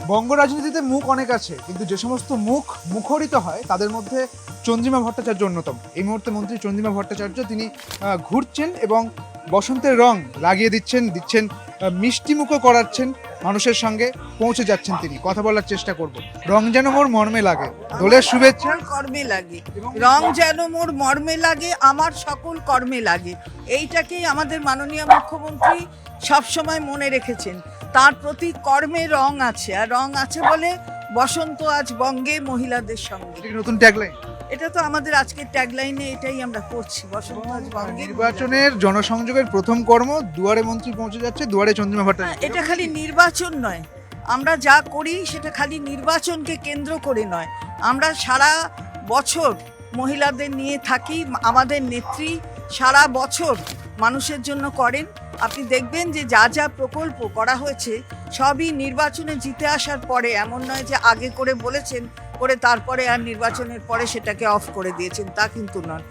বঙ্গ রাজনীতিতে মুখ অনেক আছে, কিন্তু যে সমস্ত মুখ মুখরিত হয় তাদের মধ্যে চন্দ্রিমা ভট্টাচার্য অন্যতম। এই মুহূর্তে মন্ত্রী চন্দ্রিমা ভট্টাচার্য তিনি ঘুরছেন এবং বসন্তের রং লাগিয়ে দিচ্ছেন মিষ্টিমুখো করাচ্ছেন মানুষের সঙ্গে, পৌঁছে যাচ্ছেন তিনি। কথা বলার চেষ্টা করব। রং যেন মোর মর্মে লাগে, দোলের শুভেচ্ছা কর্মে লাগে, রং যেন মোর মর্মে লাগে, আমার সকল কর্মে লাগে। এইটাকেই আমাদের মাননীয় মুখ্যমন্ত্রী সবসময় মনে রেখেছেন। তার প্রতি কর্মে রং আছে, আর রং আছে বলে বসন্ত আজ বঙ্গে মহিলাদের সঙ্গে। নতুন ট্যাগলাইন, এটা তো আমাদের আজকের ট্যাগলাইনে এটাই আমরা করছি, বসন্ত আজ বঙ্গে। নির্বাচনের জনসংযোগের প্রথম কর্ম, দুয়ারে মন্ত্রী পৌঁছে যাচ্ছে, দুয়ারে চন্দ্রিমা ভট্টাচার্য। এটা খালি নির্বাচন নয়, আমরা যা করি সেটা খালি নির্বাচনকে কেন্দ্র করে নয়। আমরা সারা বছর মহিলাদের নিয়ে থাকি। আমাদের নেত্রী সারা বছর মানুষের জন্য করেন। আপনি দেখবেন যে যা যা প্রকল্প করা হয়েছে সবই নির্বাচনে জিতে আসার পরে, এমন নয় যে আগে করে বলেছেন করে তারপরে আর নির্বাচনের পরে সেটাকে অফ করে দিয়েছেন, তা কিন্তু নয়।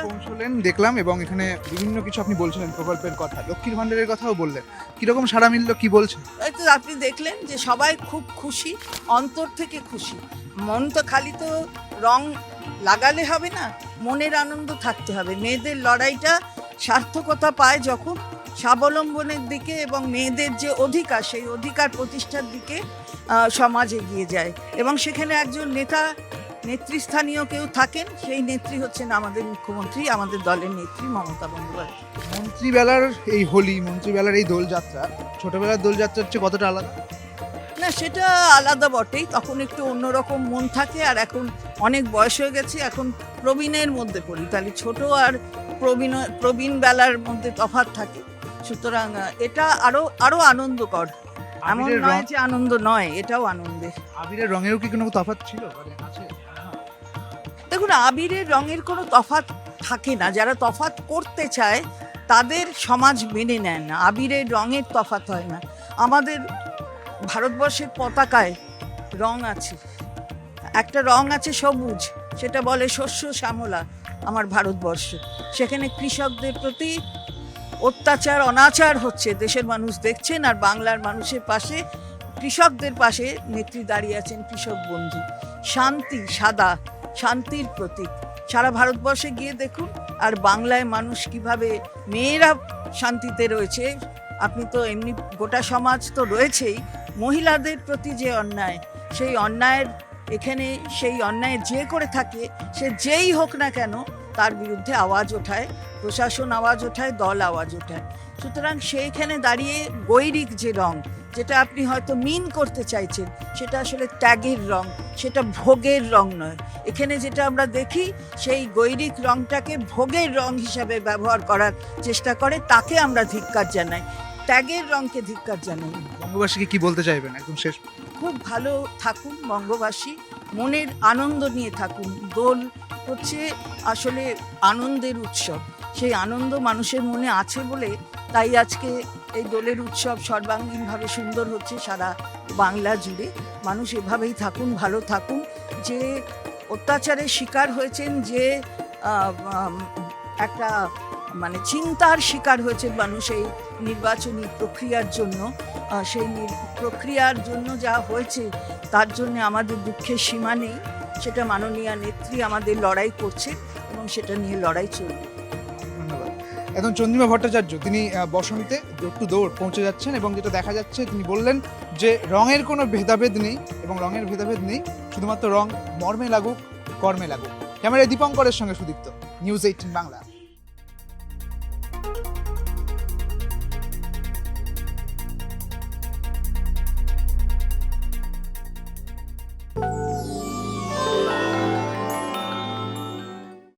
পৌঁছলেন দেখলাম, এবং এখানে বিভিন্ন কিছু আপনি বলছিলেন প্রকল্পের কথা, লক্ষ্মীর ভান্ডারের কথাও বললেন। কিরকম সাড়া মিললো, কি বলছেন? হয়তো আপনি দেখলেন যে সবাই খুব খুশি, অন্তর থেকে খুশি। মন তো খালি তো রং লাগালে হবে না, মনের আনন্দ থাকতে হবে। মেয়েদের লড়াইটা সার্থকতা পায় যখন স্বাবলম্বনের দিকে এবং মেয়েদের যে অধিকার, সেই অধিকার প্রতিষ্ঠার দিকে সমাজ এগিয়ে যায়। এবং সেখানে একজন নেতৃস্থানীয় কেউ থাকেন, সেই নেত্রী হচ্ছেন আমাদের মুখ্যমন্ত্রী, আমাদের দলের নেত্রী মমতা বন্দ্যোপাধ্যায়। মন্ত্রীবেলার এই হোলি, মন্ত্রীবেলার এই দোলযাত্রা ছোটবেলার দোলযাত্রার চেয়ে কতটা আলাদা? না, সেটা আলাদা বটেই। তখন একটু অন্যরকম মন থাকে, আর এখন অনেক বয়স হয়ে গেছে, এখন প্রবীণের মধ্যে পড়ি। তাহলে ছোট আর প্রবীণ বেলার মধ্যে তফাৎ থাকে। সুতরাং এটা আরো আনন্দকর। এমন নয় যে আনন্দ নয়, এটাও আনন্দের। আবিরের রঙেরও কি কোনো তফাৎ ছিল? দেখুন, আবিরের রঙের কোনো তফাৎ থাকে না। যারা তফাৎ করতে চায় তাদের সমাজ মেনে নেয় না। আবিরের রঙের তফাৎ হয় না। আমাদের ভারতবর্ষের পতাকায় রং আছে, একটা রং আছে সবুজ, সেটা বলে শস্য শ্যামলা আমার ভারতবর্ষ। সেখানে কৃষকদের প্রতি অত্যাচার অনাচার হচ্ছে, দেশের মানুষ দেখছেন, আর বাংলার মানুষের পাশে, কৃষকদের পাশে নেত্রী দাঁড়িয়ে আছেন কৃষক বন্ধু। শান্তি, সাদা শান্তির প্রতীক। সারা ভারতবর্ষে গিয়ে দেখুন, আর বাংলায় মানুষ কিভাবে, মেয়েরা শান্তিতে রয়েছে। আপনি তো এমনি গোটা সমাজ তো রয়েছেই, মহিলাদের প্রতি যে অন্যায়, সেই অন্যায়ের এখানে, সেই অন্যায় যে করে থাকে সে যেই হোক না কেন তার বিরুদ্ধে আওয়াজ ওঠায়, প্রশাসন আওয়াজ ওঠায়, দল আওয়াজ ওঠায়। সুতরাং সেইখানে দাঁড়িয়ে গৈরিক যে রং, যেটা আপনি হয়তো মিন করতে চাইছেন, সেটা আসলে ত্যাগের রং, সেটা ভোগের রং নয়। এখানে যেটা আমরা দেখি, সেই গৈরিক রংটাকে ভোগের রং হিসাবে ব্যবহার করার চেষ্টা করে, তাকে আমরা ধিক্কার জানাই। ত্যাগের রংকে ধিক্কার জানাই। বঙ্গবাসীকে কি বলতে চাইবেন একদম শেষ? খুব ভালো থাকুন বঙ্গবাসী, মনের আনন্দ নিয়ে থাকুন। দোল হচ্ছে আসলে আনন্দের উৎসব। সেই আনন্দ মানুষের মনে আছে বলে তাই আজকে এই দোলের উৎসব সর্বাঙ্গীনভাবে সুন্দর হচ্ছে সারা বাংলা জুড়ে। মানুষ এভাবেই থাকুন, ভালো থাকুন। যে অত্যাচারের শিকার হয়েছেন, যে একটা মানে চিন্তার শিকার হয়েছে মানুষ এই নির্বাচনী প্রক্রিয়ার জন্য, সেই প্রক্রিয়ার জন্য যা হয়েছে তার জন্য আমাদের দুঃখের সীমা নেই। সেটা মাননীয় নেত্রী আমাদের লড়াই করছে এবং সেটা নিয়ে লড়াই চলবে। ধন্যবাদ। এখন চন্দ্রিমা ভট্টাচার্য তিনি বসন্তে ডোর টু ডোর পৌঁছে যাচ্ছেন, এবং যেটা দেখা যাচ্ছে তিনি বললেন যে রঙের কোনো ভেদাভেদ নেই, এবং রঙের ভেদাভেদ নেই, শুধুমাত্র রং মর্মে লাগুক, কর্মে লাগুক। ক্যামেরায় দীপঙ্করের সঙ্গে সুদীপ্ত, নিউজ 18 বাংলা।